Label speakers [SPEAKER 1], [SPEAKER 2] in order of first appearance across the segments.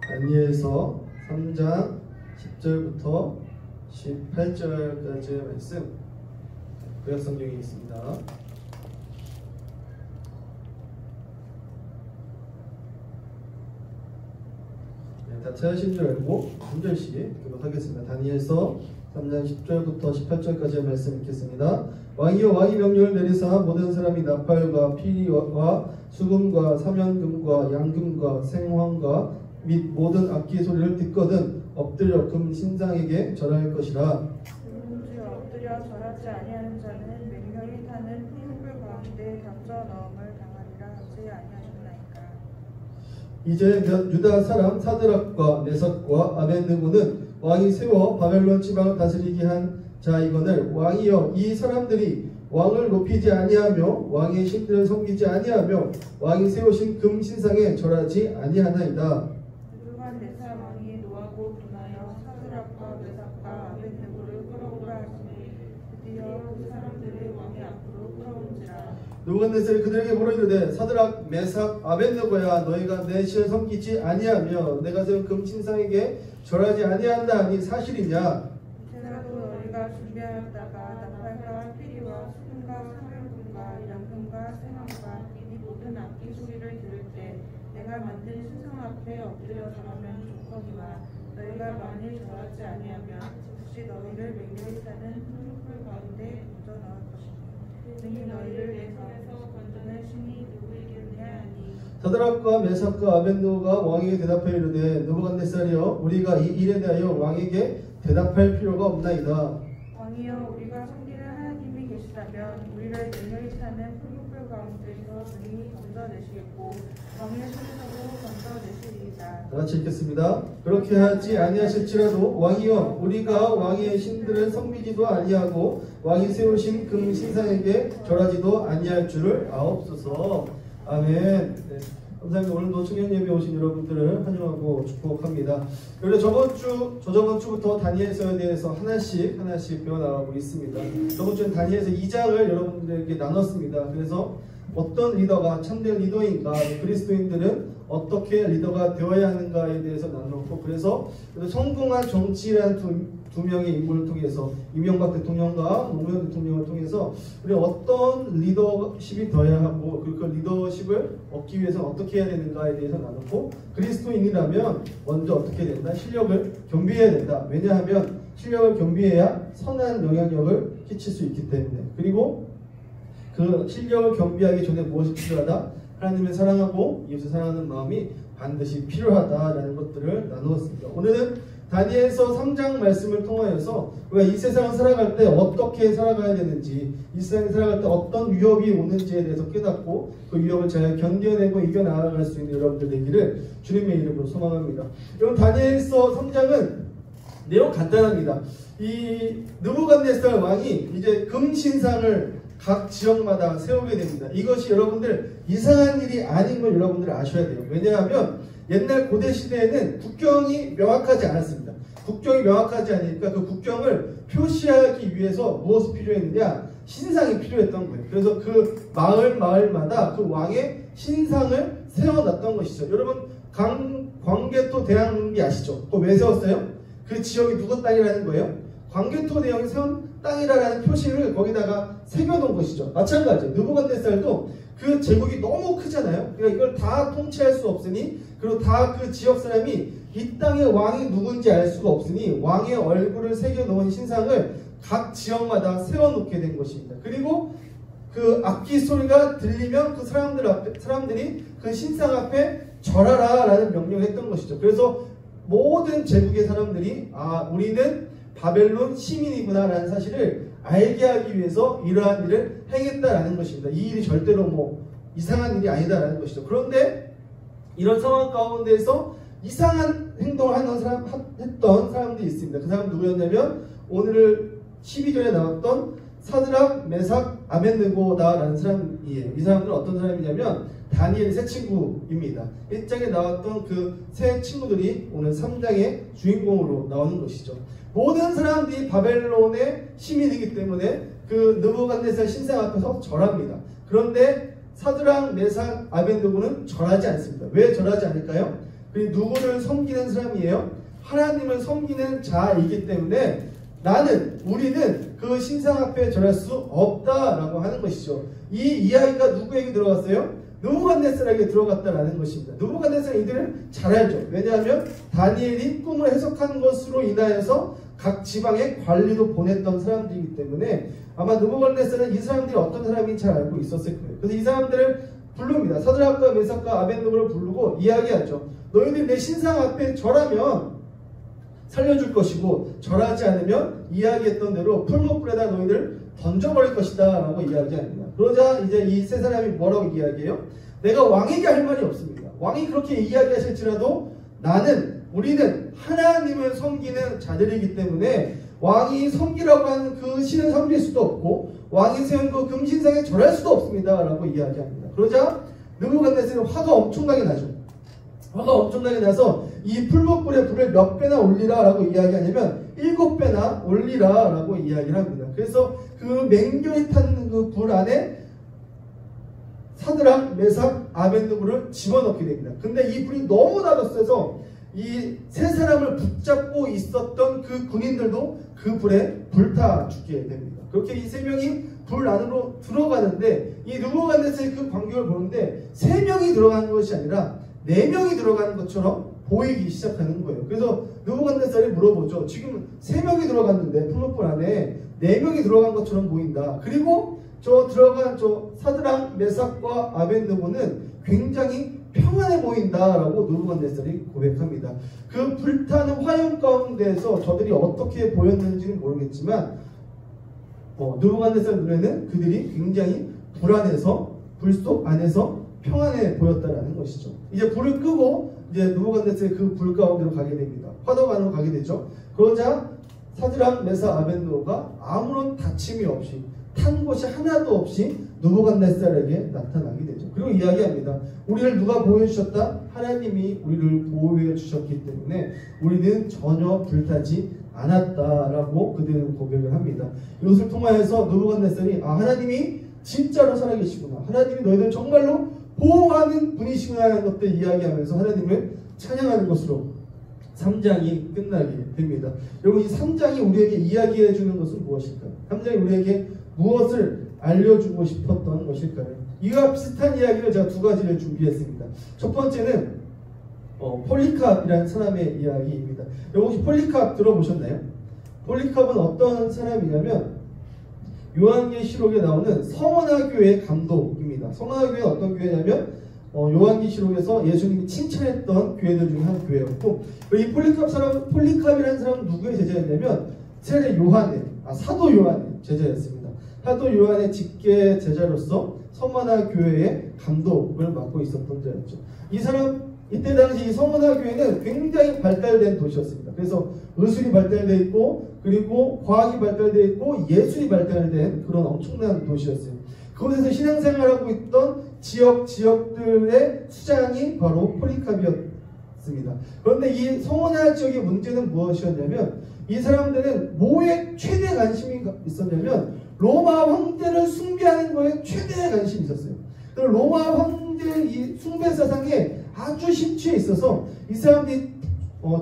[SPEAKER 1] 다니엘서 3장 10절부터 18절까지의 말씀 구약 성경에 있습니다. 다 찾으신 줄 알고 한 절씩 교독하겠습니다. 다니엘서 3장 10절부터 18절까지의 말씀 읽겠습니다. 왕이여 왕이 명령을 내리사 모든 사람이 나팔과 피리와 수금과 사면금과 양금과 생황과 및 모든 악기 소리를 듣거든 엎드려 금 신상에게 절할 것이라.
[SPEAKER 2] 누군지 엎드려 절하지 아니하는 자는 맹렬히 타는 흰불 가운데 던져 넣음을 당하리라 하지 아니하셨나이까.
[SPEAKER 1] 이제 유다 사람 사드락과 메삭과 아벤느고는 왕이 세워 바벨론 지방을 다스리게 한 자이거늘 왕이여 이 사람들이 왕을 높이지 아니하며 왕의 신들을 섬기지 아니하며 왕이 세우신 금 신상에 절하지 아니하나이다.
[SPEAKER 2] 느부갓네살 왕이 노하고 분하여 사드락과 메삭과 아벤느고를 끌어오라 하시니 드디어 그 사람들이 왕의 앞으로 끌어온지라.
[SPEAKER 1] 느부갓네살이 그들에게 물어 이르되 사드락 메삭 아벤느고야 너희가 내 신을 섬기지 아니하며 내가 세운 금 신상에게 절하지 아니한다 하니 사실이냐?
[SPEAKER 2] 이제라도 너희가 준비하였다가 나팔과 피리와 수금과 사면금과 양금과 생황과 이 모든 악기 소리를 들을 때 내가 만든 신상 앞에 엎드려 절하면 좋거니와 너희가 만일 절하지 아니하면 즉시 너희를 맹렬히 타는 흑불 가운데 던져 넣을 것이니 능히 너희를 내 손에서 건져낼 신이 누구이겠느냐 하니.
[SPEAKER 1] 사드락과 메삭과 아벤느고가 왕에게 대답하여 이르되 느부갓네살이여 우리가 이 일에 대하여 왕에게 대답할 필요가 없나이다.
[SPEAKER 2] 왕이여 우리가 섬기는 하나님이 계시다면 우리를 맹렬히 타는 흑불 가운데서 능히 건져내시겠고 왕의 손에서도 건져내시리이다.
[SPEAKER 1] 다같이 읽겠습니다. 그렇게 하지 아니하실지라도 왕이여 우리가 왕의 신들을 섬기지도 아니하고 왕이 세우신 금 신상에게 절하지도 아니할 줄을 아옵소서. 아멘. 네. 감사합니다. 오늘도 청년 예배 오신 여러분들을 환영하고 축복합니다. 그리고 저저번 주부터 다니엘서에 대해서 하나씩 배워나가고 있습니다. 저번 주엔 다니엘서 2장을 여러분들에게 나눴습니다. 그래서 어떤 리더가 참된 리더인가, 그리스도인들은 어떻게 리더가 되어야 하는가에 대해서 나눴고, 그래서 성공한 정치라는 두 명의 인물을 통해서 이명박 대통령과 노무현 대통령을 통해서 우리가 어떤 리더십이 되어야 하고 그 리더십을 얻기 위해서 어떻게 해야 되는가에 대해서 나눴고, 그리스도인이라면 먼저 어떻게 해야 된다? 실력을 겸비해야 된다. 왜냐하면 실력을 겸비해야 선한 영향력을 끼칠 수 있기 때문에. 그리고 그 실력을 겸비하기 전에 무엇이 필요하다? 하나님을 사랑하고 이웃을 사랑하는 마음이 반드시 필요하다라는 것들을 나누었습니다. 오늘은 다니엘서 3장 말씀을 통하여서 우리가 이 세상을 살아갈 때 어떻게 살아가야 되는지, 이 세상을 살아갈 때 어떤 위협이 오는지에 대해서 깨닫고 그 위협을 잘 견뎌내고 이겨나갈 수 있는 여러분들 되기를 주님의 이름으로 소망합니다. 여러분, 다니엘서 3장은 내용 간단합니다. 이 느부갓네살 왕이 이제 금신상을 각 지역마다 세우게 됩니다. 이것이 여러분들 이상한 일이 아닌 걸 여러분들 아셔야 돼요. 왜냐하면 옛날 고대 시대에는 국경이 명확하지 않았습니다. 국경이 명확하지 않으니까 그 국경을 표시하기 위해서 무엇이 필요했느냐? 신상이 필요했던 거예요. 그래서 그 마을마다 그 왕의 신상을 세워놨던 것이죠. 여러분, 광개토 대왕릉비 아시죠? 그거 왜 세웠어요? 그 지역이 누구 땅이라는 거예요? 광개토 대왕이 세운 땅이라는 표시를 거기다가 새겨놓은 것이죠. 마찬가지예요. 느부갓네살도 그 제국이 너무 크잖아요. 그러니까 이걸 다 통치할 수 없으니, 그리고 다 그 지역 사람이 이 땅의 왕이 누군지 알 수가 없으니 왕의 얼굴을 새겨놓은 신상을 각 지역마다 세워놓게 된 것입니다. 그리고 그 악기 소리가 들리면 그 사람들이 그 신상 앞에 절하라 라는 명령을 했던 것이죠. 그래서 모든 제국의 사람들이 우리는 바벨론 시민이구나 라는 사실을 알게 하기 위해서 이러한 일을 행했다라는 것입니다. 이 일이 절대로 이상한 일이 아니다라는 것이죠. 그런데 이런 상황 가운데서 이상한 행동을 했던 사람들이 있습니다. 그 사람 누구였냐면 오늘 12절에 나왔던 사드락, 메삭, 아벤느고다라는 사람이에요. 이 사람들은 어떤 사람이냐면 다니엘의 세 친구입니다. 1장에 나왔던 그 세 친구들이 오늘 3장의 주인공으로 나오는 것이죠. 모든 사람들이 바벨론의 시민이기 때문에 그 느부갓네살 신상 앞에서 절합니다. 그런데 사드락, 메삭, 아벤느고는 절하지 않습니다. 왜 절하지 않을까요? 그리고 누구를 섬기는 사람이에요? 하나님을 섬기는 자이기 때문에 우리는 그 신상 앞에 절할 수 없다라고 하는 것이죠. 이 이야기가 누구에게 들어갔어요? 느부갓네살에게 들어갔다라는 것입니다. 느부갓네살은 이들을 잘 알죠. 왜냐하면 다니엘이 꿈을 해석한 것으로 인하여서 각 지방에 관리도 보냈던 사람들이기 때문에 아마 느부갓네살은 이 사람들이 어떤 사람인지 잘 알고 있었을 거예요. 그래서 이 사람들을 부릅니다. 사드락과 메삭과 아벳느고를 부르고 이야기하죠. 너희들 내 신상 앞에 절하면 살려줄 것이고 절하지 않으면 이야기했던 대로 풀무불에다 너희들 던져버릴 것이다 라고 이야기합니다. 그러자 이제 이 세 사람이 뭐라고 이야기해요? 내가 왕에게 할 말이 없습니다. 왕이 그렇게 이야기하실지라도 우리는 하나님을 섬기는 자들이기 때문에 왕이 섬기라고 하는 그 신을 섬길 수도 없고 왕이 세운 그 금신상에 절할 수도 없습니다 라고 이야기합니다. 그러자 느부갓네살은 화가 엄청나게 나죠. 화가 엄청나게 나서 이 풀무불에 불을 몇 배나 올리라 라고 이야기하냐면 7배나 올리라 라고 이야기를 합니다. 그래서 그 맹렬히 탄 그 불 안에 사드락, 메삭, 아벳느고를 집어넣게 됩니다. 근데 이 불이 너무나도 세서 이 세 사람을 붙잡고 있었던 그 군인들도 그 불에 불타 죽게 됩니다. 그렇게 이 세 명이 불 안으로 들어가는데 이 느부갓네살의 그 광경을 보는데 3명이 들어가는 것이 아니라 4명이 들어가는 것처럼 보이기 시작하는 거예요. 그래서 느부갓네살이 물어보죠. 지금 3명이 들어갔는데 풀무불 안에 4명이 들어간 것처럼 보인다. 그리고 들어간 사드락, 메삭과 아벳느고는 굉장히 평안해 보인다라고 느부갓네살이 고백합니다. 그 불타는 화염 가운데에서 저들이 어떻게 보였는지는 모르겠지만 느부갓네살 눈에는 그들이 굉장히 불안해서 불속 안에서 평안해 보였다라는 것이죠. 이제 불을 끄고 이제 느부갓네살이 그 불 가운데로 가게 됩니다. 화덕 안으로 가게 되죠. 그러자 사드락, 메삭, 아벳느고가 아무런 다침이 없이 탄 것이 하나도 없이 느부갓네살에게 나타나게 되죠. 그리고 이야기합니다. 우리를 누가 보호해주셨다? 하나님이 우리를 보호해 주셨기 때문에 우리는 전혀 불타지 않았다라고 그들은 고백을 합니다. 이것을 통하여서 느부갓네살이 하나님이 진짜로 살아계시구나. 하나님이 너희들 정말로 보호하는 분이시구나 하는 것들 이야기하면서 하나님을 찬양하는 것으로 3장이 끝나게 됩니다. 여러분 이 3장이 우리에게 이야기해 주는 것은 무엇일까요? 3장이 우리에게 무엇을 알려주고 싶었던 것일까요? 이와 비슷한 이야기를 제가 2가지를 준비했습니다. 첫 번째는 폴리캅이라는 사람의 이야기입니다. 여러분 혹시 폴리캅 들어보셨나요? 폴리캅은 어떤 사람이냐면 요한계시록에 나오는 성원화 교회의 감독입니다. 성원화 교회는 어떤 교회냐면 요한계시록에서 예수님이 칭찬했던 교회들 중에 한 교회였고 이 폴리캅이라는 사람은 누구의 제자였냐면 세례 요한의 사도 요한의 제자였습니다. 사도 요한의 직계 제자로서 성원화 교회의 감독을 맡고 있었던 자였죠. 이 사람 이때 당시 이 성원화 교회는 굉장히 발달된 도시였습니다. 그래서 의술이 발달되어 있고 그리고 과학이 발달되어 있고 예술이 발달된 그런 엄청난 도시였어요. 그곳에서 신앙생활하고 있던 지역들의 수장이 바로 폴리캅이었습니다. 그런데 이 성원화 지역의 문제는 무엇이었냐면 이 사람들은 뭐에 최대 관심이 있었냐면 로마 황제를 숭배하는 거에 최대의 관심이 있었어요. 로마 황제의 이 숭배 사상에 아주 심취해 있어서 이 사람들이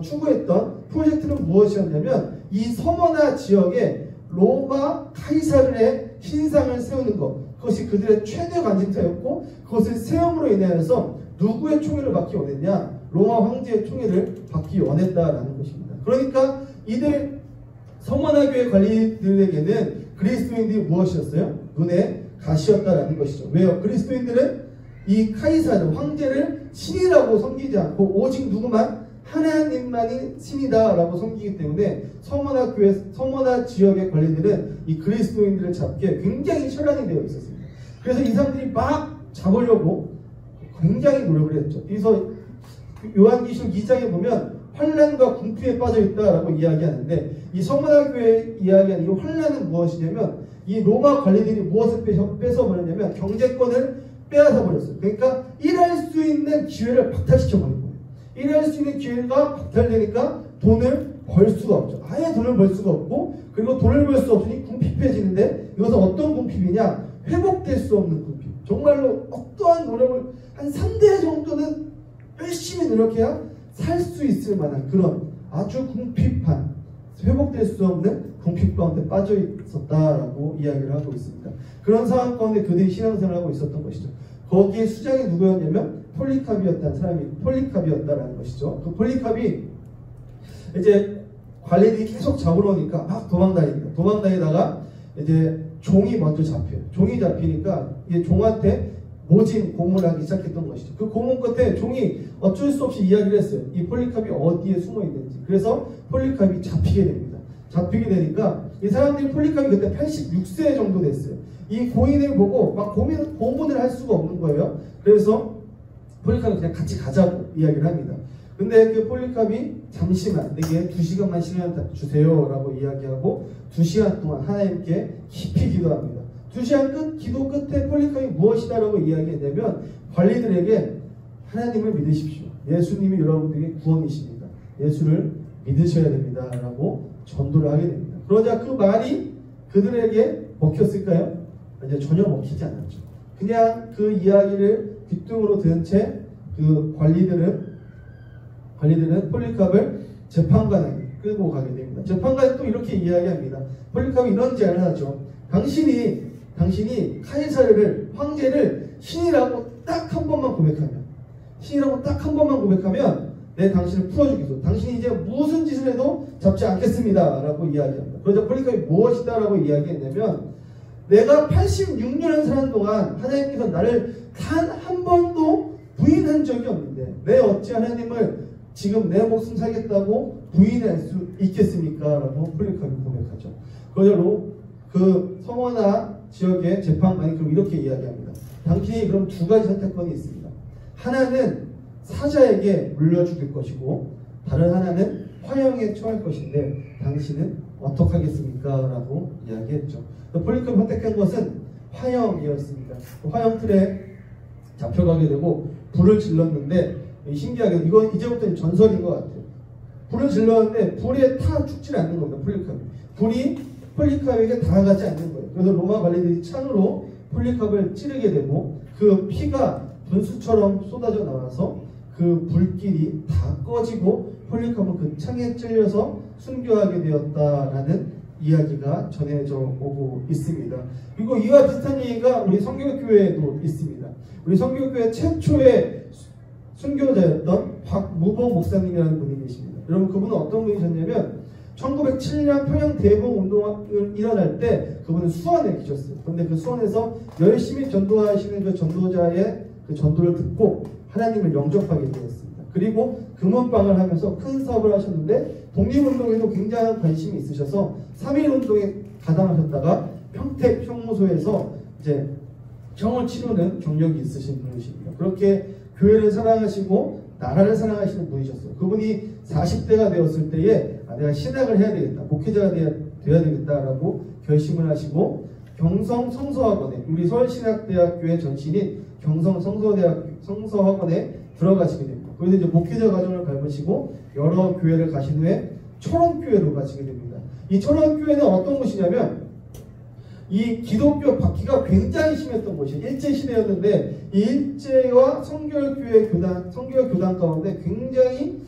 [SPEAKER 1] 추구했던 프로젝트는 무엇이었냐면 이 성원화 지역에 로마 카이사르의 신상을 세우는 것, 그것이 그들의 최대 관심사였고 그것을 세움으로 인하여서 누구의 총애를 받기 원했냐? 로마 황제의 총애를 받기 원했다라는 것입니다. 그러니까 이들 성원화 교회 관리들에게는 그리스도인들이 무엇이었어요? 눈에 가시였다라는 것이죠. 왜요? 그리스도인들은 이 카이사르 황제를 신이라고 섬기지 않고 오직 누구만? 하나님만이 신이다라고 섬기기 때문에 성원화 지역의 관리들은 이 그리스도인들을 잡기에 굉장히 혈안이 되어 있었습니다. 그래서 이 사람들이 막 잡으려고 굉장히 노력을 했죠. 그래서 요한계시록 2장에 보면 환난과 궁핍에 빠져 있다라고 이야기하는데 이 성원화 교회 이야기하는 이 환난은 무엇이냐면 이 로마 관리들이 무엇을 뺏어버렸냐면 경제권을 빼앗아 버렸어요. 그러니까 일할 수 있는 기회를 박탈시켜 버린 거예요. 일할 수 있는 기회가 박탈되니까 돈을 벌 수가 없죠. 아예 돈을 벌 수가 없고 그리고 돈을 벌 수 없으니 궁핍해지는데 이것은 어떤 궁핍이냐? 회복될 수 없는 궁핍. 정말로 어떠한 노력을 한 3대 정도는 열심히 노력해야 살 수 있을 만한 그런 아주 궁핍한, 회복될 수 없는 궁핍 가운데 빠져 있었다라고 이야기를 하고 있습니다. 그런 상황 가운데 그들이 신앙생활을 하고 있었던 것이죠. 거기에 수장이 누구였냐면 폴리캅이었다는 사람이 폴리캅이었다라는 것이죠. 그 폴리캅이 이제 관리들이 계속 잡으러 오니까 막 도망다니다가 이제 종이 먼저 잡혀요. 종이 잡히니까 이제 종한테 모진 고문을 하기 시작했던 것이죠. 그 고문 끝에 종이 어쩔 수 없이 이야기를 했어요. 이 폴리캅이 어디에 숨어 있는지. 그래서 폴리캅이 잡히게 됩니다. 잡히게 되니까 이 사람들이 폴리캅이 그때 86세 정도 됐어요. 이 고인을 보고 막 고문을 할 수가 없는 거예요. 그래서 폴리캅이 그냥 같이 가자고 이야기를 합니다. 근데 그 폴리캅이 잠시만 내게 2시간만 시간 주세요 라고 이야기하고 2시간 동안 하나님께 깊이 기도합니다. 2시간 기도 끝에 폴리캅이 무엇이다 라고 이야기했냐면 관리들에게 하나님을 믿으십시오. 예수님이 여러분들에게 구원이십니다. 예수를 믿으셔야 됩니다 라고 전도를 하게 됩니다. 그러자 그 말이 그들에게 먹혔을까요? 이제 전혀 먹히지 않았죠. 그냥 그 이야기를 귓등으로 들은 채 그 관리들은 폴리캅을 재판관에 끌고 가게 됩니다. 재판관이 또 이렇게 이야기합니다. 폴리캅이 이런 제안을 하죠. 당신이 카이사르를, 황제를 신이라고 딱 한 번만 고백하면 내 당신을 풀어주겠소. 당신이 이제 무슨 짓을 해도 잡지 않겠습니다 라고 이야기합니다. 그러자 폴리캅이 무엇이다 라고 이야기했냐면 내가 86년을 사는 동안 하나님께서 나를 단 한 번도 부인한 적이 없는데 내 어찌 하나님을 지금 내 목숨 살겠다고 부인할 수 있겠습니까? 라고 폴리캅이 고백하죠. 그대로 그 성원아 지역의 재판관이 그럼 이렇게 이야기합니다. 당신이 그럼 두 가지 선택권이 있습니다. 하나는 사자에게 물려죽일 것이고 다른 하나는 화형에 처할 것인데 당신은 어떡하겠습니까? 라고 이야기했죠. 폴리캅이 선택한 것은 화형이었습니다. 화형 틀에 잡혀가게 되고 불을 질렀는데 신기하게 이건 이제부터 전설인 것 같아요. 불을 질렀는데 불에 타 죽지 않는 겁니다. 폴리캅이. 불이 폴리캅에게 다가가지 않는 거예요. 그래서 로마 관리들이 창으로 폴리캅을 찌르게 되고 그 피가 분수처럼 쏟아져 나와서 그 불길이 다 꺼지고 폴리캅은 그 창에 찔려서 순교하게 되었다라는 이야기가 전해져 오고 있습니다. 그리고 이와 비슷한 얘기가 우리 성교교회에도 있습니다. 우리 성교교회 최초의 순교자였던 박무봉 목사님이라는 분이 계십니다. 여러분 그분은 어떤 분이셨냐면 1907년 평양 대봉 운동을 일어날 때 그분은 수원에 계셨어요. 그런데 그 수원에서 열심히 전도하시는 그 전도자의 그 전도를 듣고 하나님을 영접하게 되었습니다. 그리고 금은방을 하면서 큰 사업을 하셨는데 독립운동에도 굉장한 관심이 있으셔서 3.1운동에 가담하셨다가 평택 형무소에서 이제 형을 치르는 경력이 있으신 분이십니다. 그렇게 교회를 사랑하시고 나라를 사랑하시는 분이셨어요. 그분이 40대가 되었을 때에 내가 신학을 해야 되겠다, 목회자가 돼야 되겠다라고 결심을 하시고 경성 성서학원에, 우리 서울신학대학교의 전신인 경성 성서학원에 들어가시게 됩니다. 그래서 이제 목회자 과정을 밟으시고 여러 교회를 가신 후에 철원교회로 가시게 됩니다. 이 철원교회는 어떤 곳이냐면 이 기독교 박해가 굉장히 심했던 곳이 일제시대였는데 이 일제와 성결교회 교단 가운데 굉장히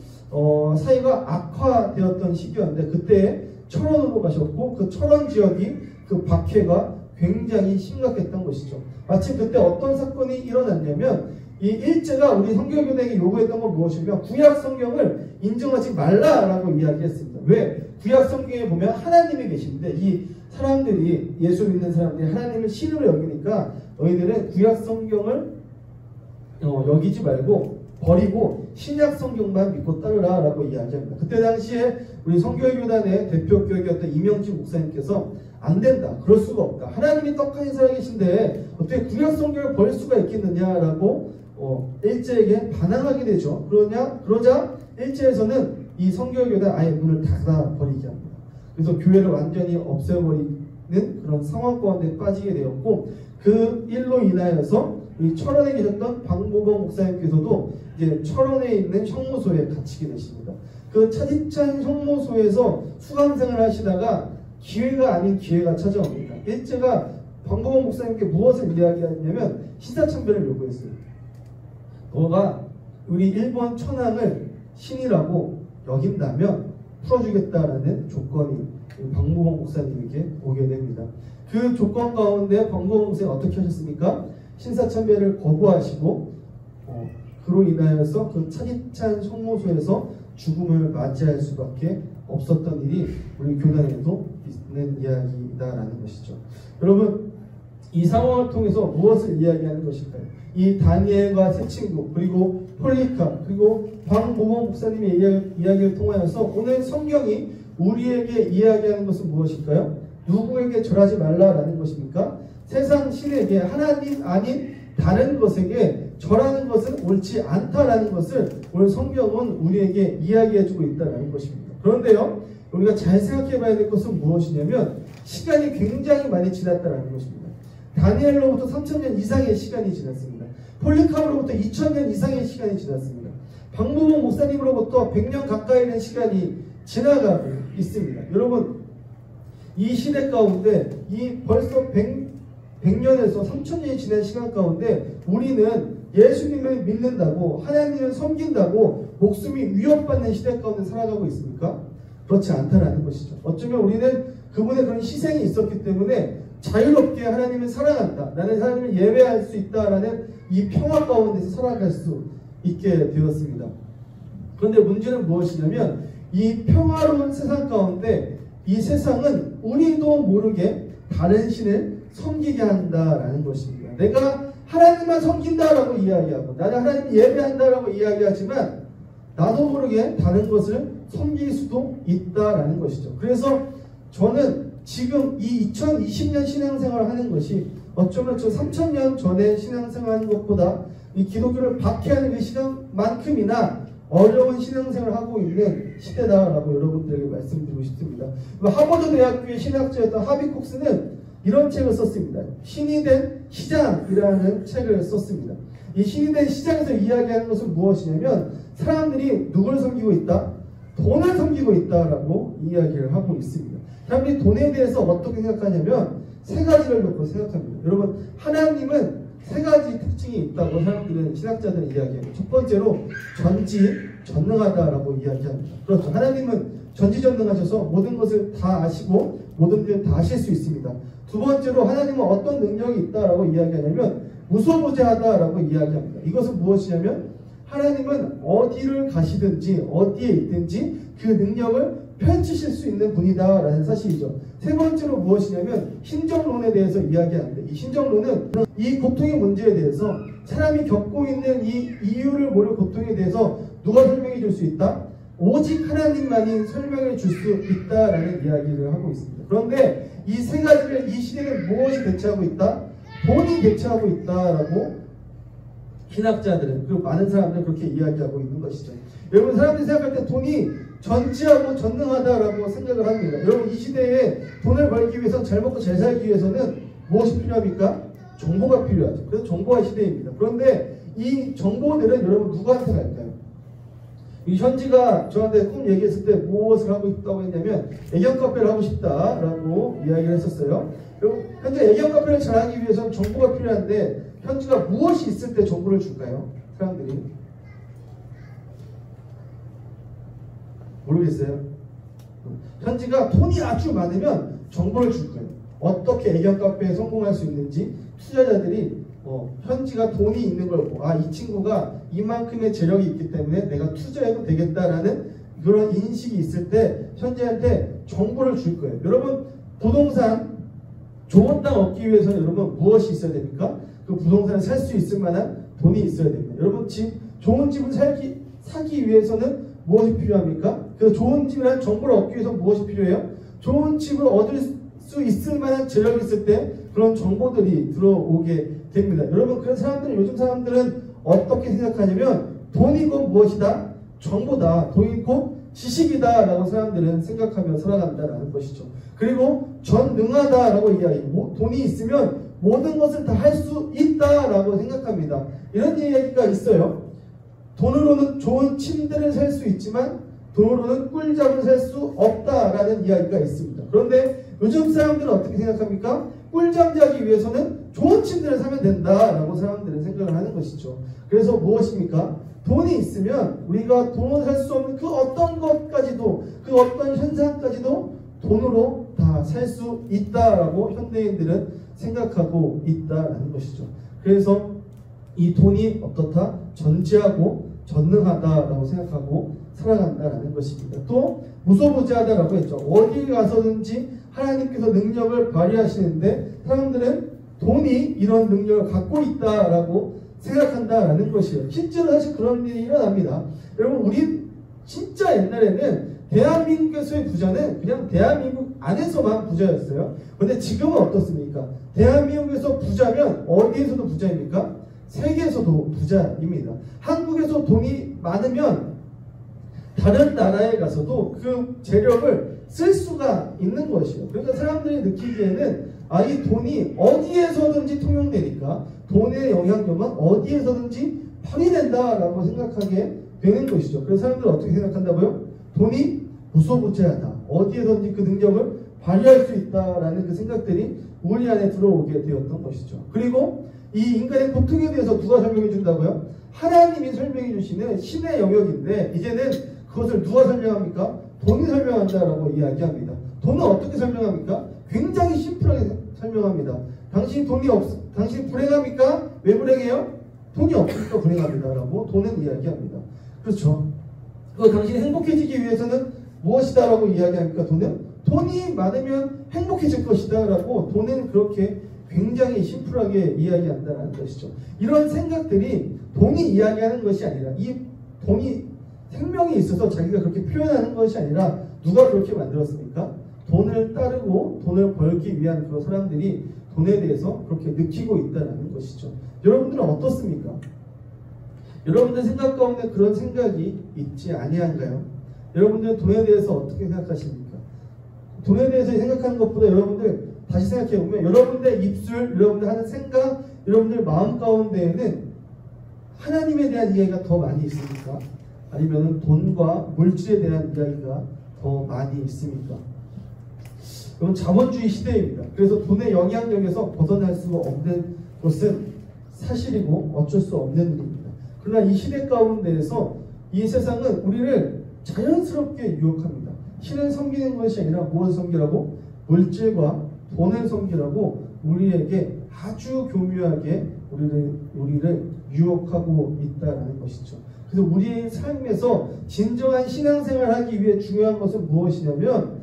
[SPEAKER 1] 사이가 악화되었던 시기였는데 그때 철원으로 가셨고 그 철원 지역이 그 박해가 굉장히 심각했던 것이죠. 마침 그때 어떤 사건이 일어났냐면 이 일제가 우리 성결교단에게 요구했던 건 무엇이냐면 구약 성경을 인정하지 말라라고 이야기했습니다. 왜? 구약 성경에 보면 하나님이 계신데 이 사람들이 예수 믿는 사람들이 하나님을 신으로 여기니까 너희들은 구약 성경을 여기지 말고 버리고 신약 성경만 믿고 따르라 라고 이야기합니다. 그때 당시에 우리 성결교단의 대표교역이었던 이명진 목사님께서 안 된다, 그럴 수가 없다, 하나님이 떡하니 살아계신데 어떻게 구약 성경을 버릴 수가 있겠느냐라고 일제에게 반항하게 되죠. 그러자 일제에서는 이 성결교단 아예 문을 닫아버리게 합니다. 그래서 교회를 완전히 없애버리는 그런 상황 가운데 빠지게 되었고 그 일로 인하여서 이 철원에 계셨던 박무봉 목사님께서도 이제 철원에 있는 형무소에 갇히게 되십니다. 그 차디찬 형무소에서 수감생을 하시다가 기회가 아닌 기회가 찾아옵니다. 일제가 박무봉 목사님께 무엇을 이야기하냐면 신사참배를 요구했어요. 너가 우리 일본 천황을 신이라고 여긴다면 풀어주겠다라는 조건이 박무봉 목사님에게 오게 됩니다. 그 조건 가운데 박무봉 목사님 어떻게 하셨습니까? 신사참배를 거부하시고 그로 인하여서 그 차디찬 성모소에서 죽음을 맞이할 수밖에 없었던 일이 우리 교단에도 있는 이야기다라는 것이죠. 여러분, 이 상황을 통해서 무엇을 이야기하는 것일까요? 이 다니엘과 세 친구, 그리고 폴리카, 그리고 박무봉 목사님의 이야기를 통하여서 오늘 성경이 우리에게 이야기하는 것은 무엇일까요? 누구에게 절하지 말라라는 것입니까? 세상 신에게, 하나님 아닌 다른 것에게 절하는 것은 옳지 않다라는 것을 오늘 성경은 우리에게 이야기해주고 있다는 것입니다. 그런데요, 우리가 잘 생각해 봐야 될 것은 무엇이냐면 시간이 굉장히 많이 지났다는 것입니다. 다니엘로부터 3000년 이상의 시간이 지났습니다. 폴리카로부터 2000년 이상의 시간이 지났습니다. 박무봉 목사님으로부터 100년 가까이 된 시간이 지나가고 있습니다. 여러분, 이 시대 가운데 이 벌써 100년에서 3000년이 지난 시간 가운데 우리는 예수님을 믿는다고, 하나님을 섬긴다고 목숨이 위협받는 시대 가운데 살아가고 있습니까? 그렇지 않다라는 것이죠. 어쩌면 우리는 그분의 그런 희생이 있었기 때문에 자유롭게 하나님을 사랑한다, 나는 하나님을 예배할 수 있다라는 이 평화 가운데서 살아갈 수 있게 되었습니다. 그런데 문제는 무엇이냐면 이 평화로운 세상 가운데 이 세상은 우리도 모르게 다른 신을 섬기게 한다라는 것입니다. 내가 하나님만 섬긴다라고 이야기하고 나는 하나님을 예배한다라고 이야기하지만 나도 모르게 다른 것을 섬길 수도 있다라는 것이죠. 그래서 저는 지금 이 2020년 신앙생활을 하는 것이 어쩌면 저 3000년 전에 신앙생활 하는 것보다 이 기독교를 박해하는 그 시간만큼이나 어려운 신앙생활을 하고 있는 시대다라고 여러분들에게 말씀드리고 싶습니다. 하버드 대학교의 신학자였던 하비 콕스는 이런 책을 썼습니다. 신이 된 시장이라는 책을 썼습니다. 이 신이 된 시장에서 이야기하는 것은 무엇이냐면 사람들이 누구를 섬기고 있다? 돈을 섬기고 있다라고 이야기를 하고 있습니다. 사람들이 돈에 대해서 어떻게 생각하냐면 세 가지를 놓고 생각합니다. 여러분, 하나님은 세 가지 특징이 있다고 사람들은, 신학자들은 이야기합니다. 첫 번째로 전지전능하다라고 이야기합니다. 그렇죠. 하나님은 전지전능하셔서 모든 것을 다 아시고 모든 일을 다 하실 수 있습니다. 두 번째로 하나님은 어떤 능력이 있다라고 이야기하냐면 무소부재하다라고 이야기합니다. 이것은 무엇이냐면 하나님은 어디를 가시든지 어디에 있든지 그 능력을 펼치실 수 있는 분이다라는 사실이죠. 세 번째로 무엇이냐면 신정론에 대해서 이야기하는데, 이 신정론은 이 고통의 문제에 대해서 사람이 겪고 있는 이 이유를 모를 고통에 대해서 누가 설명해 줄 수 있다? 오직 하나님만이 설명해 줄 수 있다라는 이야기를 하고 있습니다. 그런데 이 세 가지를 이 시대는 무엇이 대체하고 있다? 돈이 대체하고 있다라고 신학자들은, 그리고 많은 사람들은 그렇게 이야기하고 있는 것이죠. 여러분, 사람들이 생각할 때 돈이 전지하고 전능하다라고 생각을 합니다. 여러분, 이 시대에 돈을 벌기 위해서, 잘 먹고 잘 살기 위해서는 무엇이 필요합니까? 정보가 필요하죠. 그래서 정보화 시대입니다. 그런데 이 정보들은 여러분 누구한테 갈까요? 이 현지가 저한테 꿈 얘기했을 때 무엇을 하고 싶다고 했냐면 애견 카페를 하고 싶다라고 이야기를 했었어요. 그리고 현재 애견 카페를 잘하기 위해서는 정보가 필요한데 현지가 무엇이 있을 때 정보를 줄까요? 사람들이 모르겠어요. 현지가 돈이 아주 많으면 정보를 줄 거예요. 어떻게 애견 카페에 성공할 수 있는지 투자자들이 현지가 돈이 있는 걸 보고, 이 친구가 이만큼의 재력이 있기 때문에 내가 투자해도 되겠다라는 그런 인식이 있을 때 현지한테 정보를 줄 거예요. 여러분, 부동산 좋은 땅 얻기 위해서는 여러분 무엇이 있어야 됩니까? 그 부동산을 살 수 있을 만한 돈이 있어야 됩니다. 여러분, 좋은 집을 사기 위해서는 무엇이 필요합니까? 그 좋은 집이라는 정보를 얻기 위해서 무엇이 필요해요? 좋은 집을 얻을 수 있을 만한 재력이 있을 때 그런 정보들이 들어오게 됩니다. 여러분, 그런 사람들은, 요즘 사람들은 어떻게 생각하냐면 돈이 곧 무엇이다? 정보다. 돈이 곧 지식이다 라고 사람들은 생각하며 살아간다라는 것이죠. 그리고 전능하다라고 이야기하고, 돈이 있으면 모든 것을 다 할 수 있다라고 생각합니다. 이런 이야기가 있어요. 돈으로는 좋은 침대를 살 수 있지만 돈으로는 꿀잠을 살 수 없다라는 이야기가 있습니다. 그런데 요즘 사람들은 어떻게 생각합니까? 꿀잠 자기 위해서는 좋은 침대를 사면 된다라고 사람들은 생각을 하는 것이죠. 그래서 무엇입니까? 돈이 있으면 우리가 돈으로 살 수 없는 그 어떤 것까지도, 그 어떤 현상까지도 돈으로 다 살 수 있다라고 현대인들은 생각하고 있다라는 것이죠. 그래서 이 돈이 어떻다? 전지하고 전능하다라고 생각하고 살아간다라는 것입니다. 또 무소부지하다라고 했죠. 어디 가서든지 하나님께서 능력을 발휘하시는데 사람들은 돈이 이런 능력을 갖고 있다라고 생각한다라는 것이에요. 실제로 사실 그런 일이 일어납니다. 여러분, 우리 진짜 옛날에는 대한민국에서의 부자는 그냥 대한민국 안에서만 부자였어요. 그런데 지금은 어떻습니까? 대한민국에서 부자면 어디에서도 부자입니까? 세계에서도 부자입니다. 한국에서 돈이 많으면 다른 나라에 가서도 그 재력을 쓸 수가 있는 것이요. 그러니까 사람들이 느끼기에는 이 돈이 어디에서든지 통용되니까 돈의 영향력은 어디에서든지 발휘된다라고 생각하게 되는 것이죠. 그래서 사람들은 어떻게 생각한다고요? 돈이 무소부지하다. 어디에서든지 그 능력을 발휘할 수 있다라는 그 생각들이 우리 안에 들어오게 되었던 것이죠. 그리고 이 인간의 고통에 대해서 누가 설명해 준다고요? 하나님이 설명해 주시는 신의 영역인데 이제는 그것을 누가 설명합니까? 돈이 설명한다라고 이야기합니다. 돈은 어떻게 설명합니까? 굉장히 심플하게 설명합니다. 당신 돈이 당신 불행합니까? 왜 불행해요? 돈이 없으니까 불행합니다라고 돈은 이야기합니다. 그렇죠. 당신이 행복해지기 위해서는 무엇이다라고 이야기합니까? 돈이 많으면 행복해질 것이다라고 돈은 그렇게 굉장히 심플하게 이야기한다는 것이죠. 이런 생각들이 돈이 이야기하는 것이 아니라 이 돈이 생명이 있어서 자기가 그렇게 표현하는 것이 아니라 누가 그렇게 만들었습니까? 돈을 따르고 돈을 벌기 위한 그 사람들이 돈에 대해서 그렇게 느끼고 있다는 것이죠. 여러분들은 어떻습니까? 여러분들 생각 가운데 그런 생각이 있지 아니한가요? 여러분들은 돈에 대해서 어떻게 생각하십니까? 돈에 대해서 생각하는 것보다 여러분들 다시 생각해보면 여러분들 입술, 여러분들 하는 생각, 여러분들 마음 가운데에는 하나님에 대한 이야기가 더 많이 있습니까? 아니면 돈과 물질에 대한 이야기가 더 많이 있습니까? 이건 자본주의 시대입니다. 그래서 돈의 영향력에서 벗어날 수가 없는 것은 사실이고 어쩔 수 없는 일입니다. 그러나 이 시대 가운데에서 이 세상은 우리를 자연스럽게 유혹합니다. 신을 섬기는 것이 아니라 무엇을 섬기라고? 물질과 돈을 섬기라고 우리에게 아주 교묘하게 우리를 유혹하고 있다는 것이죠. 그래서 우리의 삶에서 진정한 신앙생활을 하기 위해 중요한 것은 무엇이냐면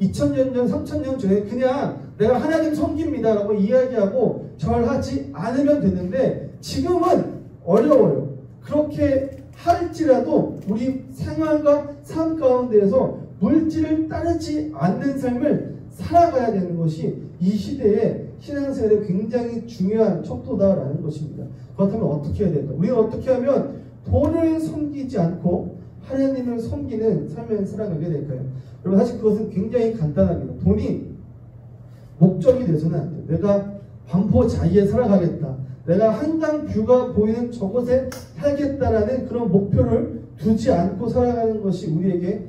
[SPEAKER 1] 2000년 전, 3000년 전에 그냥 내가 하나님 섬깁니다 라고 이야기하고 절하지 않으면 되는데 지금은 어려워요. 그렇게 할지라도 우리 생활과 삶 가운데에서 물질을 따르지 않는 삶을 살아가야 되는 것이 이 시대의 신앙생활에 굉장히 중요한 척도다라는 것입니다. 그렇다면 어떻게 해야 될까? 우리는 어떻게 하면 돈을 섬기지 않고 하나님을 섬기는 삶을 살아가게 될까요? 여러분, 사실 그것은 굉장히 간단합니다. 돈이 목적이 돼서는 안 돼요. 내가 반포자이에 살아가겠다. 내가 한강 뷰가 보이는 저곳에 살겠다라는 그런 목표를 두지 않고 살아가는 것이 우리에게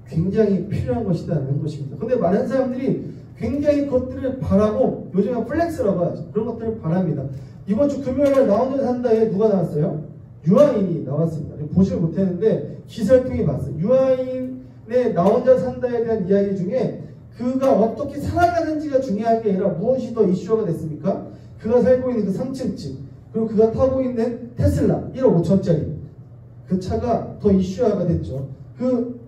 [SPEAKER 1] 굉장히 필요한 것이라는 것입니다. 그런데 많은 사람들이 굉장히 그것들을 바라고 요즘은 플렉스라고 하죠. 그런 것들을 바랍니다. 이번 주 금요일날 나 혼자 산다에 누가 나왔어요? 유아인이 나왔습니다. 보지 못했는데 기사를 통해 봤어요. 유아인의 나 혼자 산다에 대한 이야기 중에 그가 어떻게 살아가는지가 중요한 게 아니라 무엇이 더 이슈가 됐습니까? 그가 살고 있는 그 3층 집, 그리고 그가 타고 있는 테슬라 1억 5천짜리 그 차가 더 이슈화가 됐죠. 그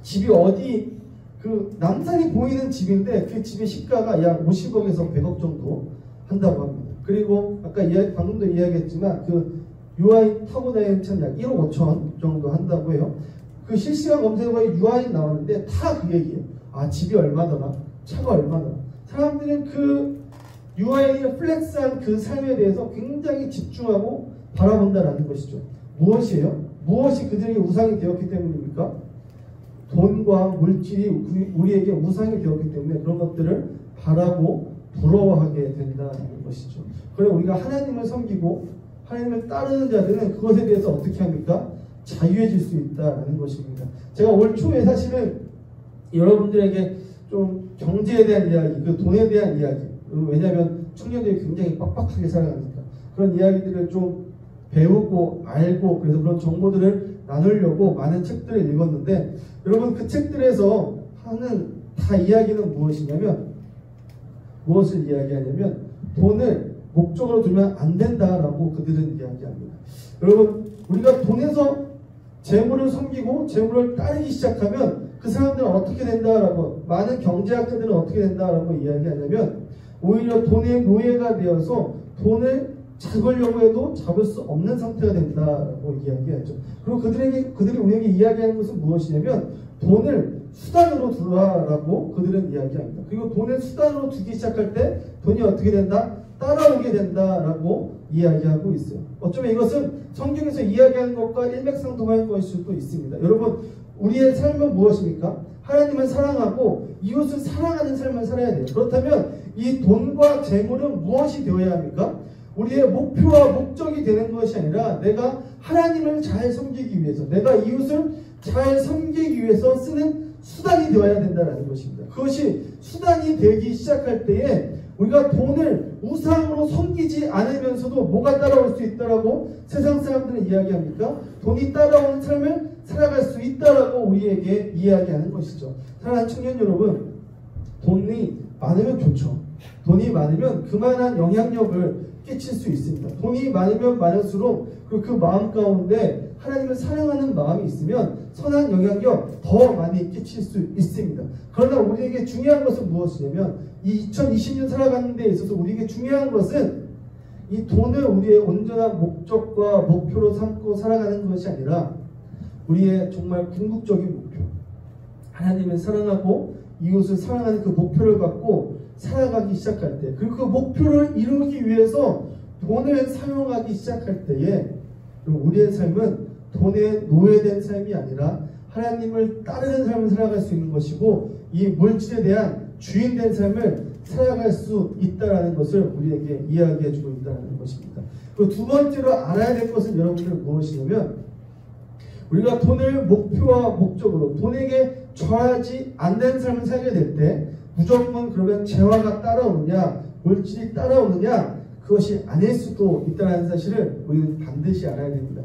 [SPEAKER 1] 집이 어디, 그 남산이 보이는 집인데 그 집의 시가가 약 50억에서 100억 정도 한다고 합니다. 그리고 아까 방금도 이야기했지만 그 유아인 타고 다니는 차는 약 1억 5천 정도 한다고 해요. 그 실시간 검색어에 유아인 나왔는데 다 그 얘기예요. 집이 얼마더라, 차가 얼마더라. 사람들은 그 유아인이 플렉스한 그 삶에 대해서 굉장히 집중하고 바라본다라는 것이죠. 무엇이에요? 무엇이 그들에게 우상이 되었기 때문입니까? 돈과 물질이 우리에게 우상이 되었기 때문에 그런 것들을 바라고 부러워하게 된다는 것이죠. 그래 우리가 하나님을 섬기고 하나님을 따르는 자들은 그것에 대해서 어떻게 합니까? 자유해질 수 있다는 것입니다. 제가 올 초에 사실은 여러분들에게 좀 경제에 대한 이야기, 그 돈에 대한 이야기, 왜냐하면 청년들이 굉장히 빡빡하게 살아가니까. 그런 이야기들을 좀 배우고 알고 그래서 그런 정보들을 나누려고 많은 책들을 읽었는데, 여러분 그 책들에서 하는 다 이야기는 무엇이냐면, 무엇을 이야기하냐면 돈을 목적으로 두면 안 된다라고 그들은 이야기합니다. 여러분, 우리가 돈에서 재물을 섬기고 재물을 따르기 시작하면 그 사람들은 어떻게 된다라고, 많은 경제학자들은 어떻게 된다라고 이야기하냐면, 오히려 돈의 노예가 되어서 돈을 잡으려고 해도 잡을 수 없는 상태가 된다라고 이야기하죠. 그리고 그들이 우리에게 이야기하는 것은 무엇이냐면, 돈을 수단으로 두라라고 그들은 이야기합니다. 그리고 돈을 수단으로 두기 시작할 때 돈이 어떻게 된다? 따라오게 된다라고 이야기하고 있어요. 어쩌면 이것은 성경에서 이야기하는 것과 일맥상통할 것일 수도 있습니다. 여러분, 우리의 삶은 무엇입니까? 하나님을 사랑하고 이웃을 사랑하는 삶을 살아야 돼요. 그렇다면 이 돈과 재물은 무엇이 되어야 합니까? 우리의 목표와 목적이 되는 것이 아니라 내가 하나님을 잘 섬기기 위해서, 내가 이웃을 잘 섬기기 위해서 쓰는 수단이 되어야 된다는 것입니다. 그것이 수단이 되기 시작할 때에 우리가 돈을 우상으로 섬기지 않으면서도 뭐가 따라올 수 있다라고 세상 사람들은 이야기합니까? 돈이 따라오는 삶을 살아갈 수 있다라고 우리에게 이야기하는 것이죠. 사랑하는 청년 여러분, 돈이 많으면 좋죠. 돈이 많으면 그만한 영향력을 끼칠 수 있습니다. 돈이 많으면 많을수록 그 마음 가운데 하나님을 사랑하는 마음이 있으면 선한 영향력 더 많이 끼칠 수 있습니다. 그러나 우리에게 중요한 것은 무엇이냐면, 이 2020년 살아가는 데 있어서 우리에게 중요한 것은 이 돈을 우리의 온전한 목적과 목표로 삼고 살아가는 것이 아니라 우리의 정말 궁극적인 목표, 하나님을 사랑하고 이웃을 사랑하는 그 목표를 갖고 살아가기 시작할 때, 그리고 그 목표를 이루기 위해서 돈을 사용하기 시작할 때에 우리의 삶은 돈에 노예된 삶이 아니라 하나님을 따르는 삶을 살아갈 수 있는 것이고, 이 물질에 대한 주인된 삶을 살아갈 수 있다는 것을 우리에게 이야기해주고 있다는 것입니다. 그리고 두 번째로 알아야 될 것은 여러분들 무엇이냐면, 우리가 돈을 목표와 목적으로 돈에게 절하지 않는 삶을 살게 될 때 무조건 그러면 재화가 따라오느냐, 물질이 따라오느냐, 그것이 아닐 수도 있다는 사실을 우리는 반드시 알아야 됩니다.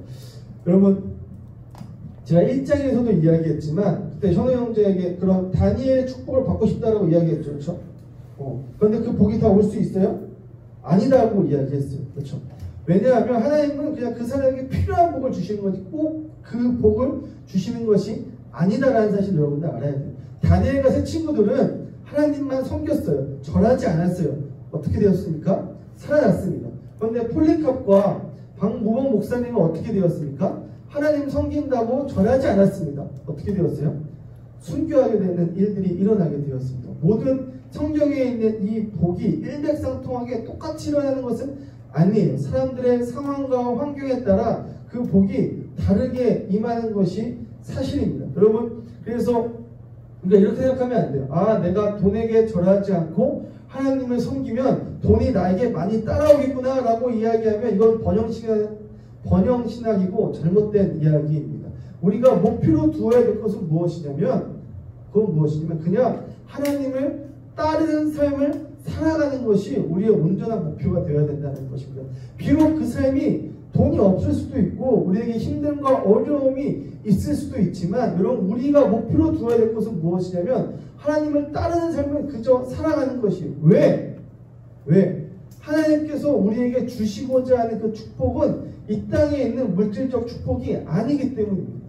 [SPEAKER 1] 여러분, 제가 1장에서도 이야기했지만 그때 현호 형제에게 그런 다니엘의 축복을 받고 싶다라고 이야기했죠. 그렇죠? 그런데 그 복이 다 올 수 있어요? 아니다고 이야기했어요. 그렇죠? 왜냐하면 하나님은 그냥 그 사람에게 필요한 복을 주시는 거지 꼭 그 복을 주시는 것이 아니다라는 사실 여러분들 알아야 돼요. 다니엘과 세 친구들은 하나님만 섬겼어요. 절하지 않았어요. 어떻게 되었습니까? 살아났습니다. 그런데 폴리캅과 박무봉 목사님은 어떻게 되었습니까? 하나님 섬긴다고 절하지 않았습니다. 어떻게 되었어요? 순교하게 되는 일들이 일어나게 되었습니다. 모든 성경에 있는 이 복이 일맥상통하게 똑같이 일어나는 것은 아니에요. 사람들의 상황과 환경에 따라 그 복이 다르게 임하는 것이 사실입니다. 여러분, 그래서 우리가 이렇게 생각하면 안 돼요. 아, 내가 돈에게 절하지 않고 하나님을 섬기면 돈이 나에게 많이 따라오겠구나 라고 이야기하면 이건 번영신학이고 잘못된 이야기입니다. 우리가 목표로 두어야 될 것은 무엇이냐면, 그건 무엇이냐면 그냥 하나님을 따르는 삶을 살아가는 것이 우리의 온전한 목표가 되어야 된다는 것입니다. 비록 그 삶이 돈이 없을 수도 있고 우리에게 힘듦과 어려움이 있을 수도 있지만, 여러분, 우리가 목표로 두어야 될 것은 무엇이냐면 하나님을 따르는 삶을 그저 살아가는 것이에요. 왜? 하나님께서 우리에게 주시고자 하는 그 축복은 이 땅에 있는 물질적 축복이 아니기 때문입니다.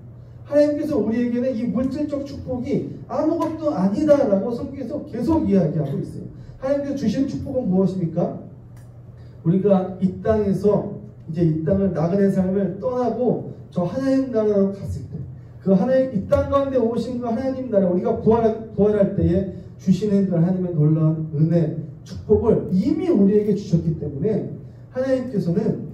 [SPEAKER 1] 하나님께서 우리에게는 이 물질적 축복이 아무것도 아니다라고 성경에서 계속 이야기하고 있어요. 하나님께서 주신 축복은 무엇입니까? 우리가 이 땅에서 이제 이 땅을 나그네 삶을 떠나고 저 하나님 나라로 갔을 때, 그 하나님 이 땅 가운데 오신 그 하나님 나라, 우리가 부활할 때에 주시는 그 하나님의 놀라운 은혜, 축복을 이미 우리에게 주셨기 때문에 하나님께서는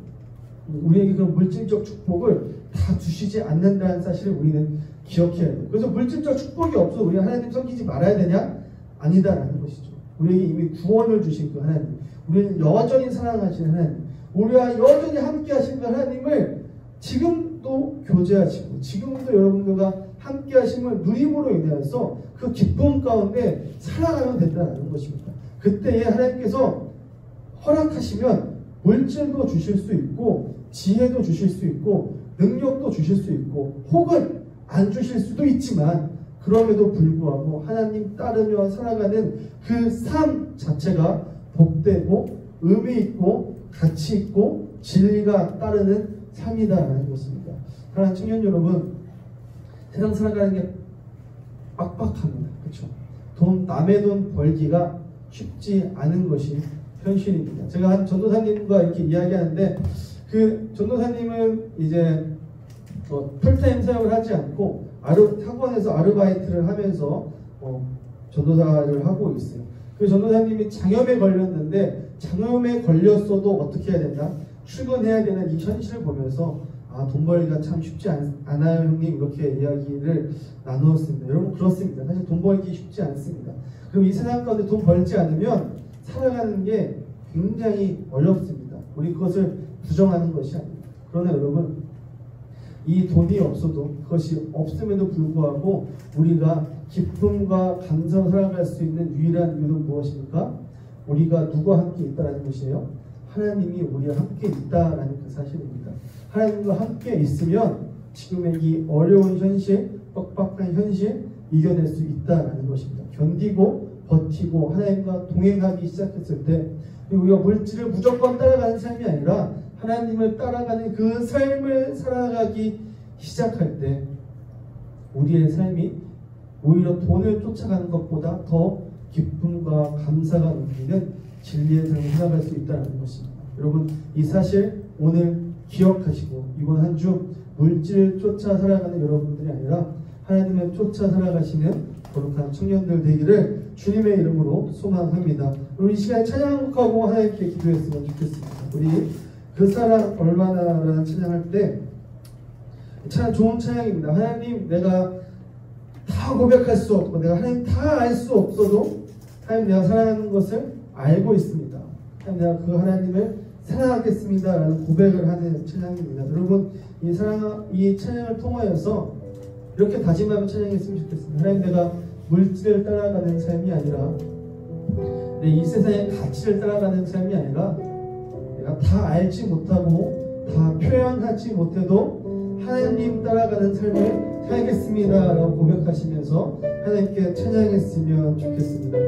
[SPEAKER 1] 우리에게 그런 물질적 축복을 다 주시지 않는다는 사실을 우리는 기억해야 돼요. 그래서 물질적 축복이 없어 우리가 하나님 섬기지 말아야 되냐? 아니다라는 것이죠. 우리에게 이미 구원을 주신 그 하나님, 우리는 여전히 사랑하시는 하나님, 우리와 여전히 함께 하신 그 하나님을 지금도 교제하시고 지금도 여러분들과 함께 하심을 누림으로 인해서 그 기쁨 가운데 살아가면 된다는 것입니다. 그때에 하나님께서 허락하시면 물질도 주실 수 있고 지혜도 주실 수 있고 능력도 주실 수 있고 혹은 안 주실 수도 있지만 그럼에도 불구하고 하나님 따르며 살아가는 그 삶 자체가 복되고 의미 있고 가치 있고 진리가 따르는 삶이다라는 것입니다. 사랑하는 청년 여러분, 세상 살아가는 게 빡빡합니다. 그렇죠? 남의 돈 벌기가 쉽지 않은 것이 현실입니다. 제가 한 전도사님과 이렇게 이야기하는데 그 전도사님은 이제 풀타임 사역을 하지 않고 학원에서 아르바이트를 하면서 전도사를 하고 있어요. 그 전도사님이 장염에 걸렸는데 장염에 걸렸어도 어떻게 해야 된다? 출근해야 되는 이 현실을 보면서 돈 벌기가 참 쉽지 않아요 형님, 이렇게 이야기를 나누었습니다. 여러분 그렇습니다. 사실 돈 벌기 쉽지 않습니다. 그럼 이 세상 가운데 돈 벌지 않으면 살아가는 게 굉장히 어렵습니다. 우리 그것을 부정하는 것이 아닙니다. 그러나 여러분, 이 돈이 없어도, 그것이 없음에도 불구하고 우리가 기쁨과 감사로 살아갈 수 있는 유일한 이유는 무엇입니까? 우리가 누구와 함께 있다는 것이에요. 하나님이 우리와 함께 있다라는 그 사실입니다. 하나님과 함께 있으면 지금의 이 어려운 현실, 빡빡한 현실 이겨낼 수 있다라는 것입니다. 견디고 버티고 하나님과 동행하기 시작했을 때 우리가 물질을 무조건 따라가는 삶이 아니라 하나님을 따라가는 그 삶을 살아가기 시작할 때 우리의 삶이 오히려 돈을 쫓아가는 것보다 더 기쁨과 감사가 넘치는 진리의 삶을 살아갈 수 있다는 것입니다. 여러분, 이 사실 오늘 기억하시고 이번 한 주 물질을 쫓아 살아가는 여러분들이 아니라 하나님을 쫓아 살아가시는 거룩한 청년들 되기를 주님의 이름으로 소망합니다. 우리 이 시간에 찬양하고 하나님께 기도했으면 좋겠습니다. 우리 그 사람 얼마나라는 찬양할 때 참 좋은 찬양입니다. 하나님, 내가 다 고백할 수 없고 내가 하나님 다 알 수 없어도 하나님 내가 사랑하는 것을 알고 있습니다. 하나님, 내가 그 하나님을 사랑하겠습니다 라는 고백을 하는 찬양입니다. 여러분, 이 찬양을 통하여서 이렇게 다짐하며 찬양했으면 좋겠습니다. 하나님, 내가 물질을 따라가는 삶이 아니라 이 세상의 가치를 따라가는 삶이 아니라 내가 다 알지 못하고 다 표현하지 못해도 하나님 따라가는 삶을 살겠습니다 라고 고백하시면서 하나님께 찬양했으면 좋겠습니다.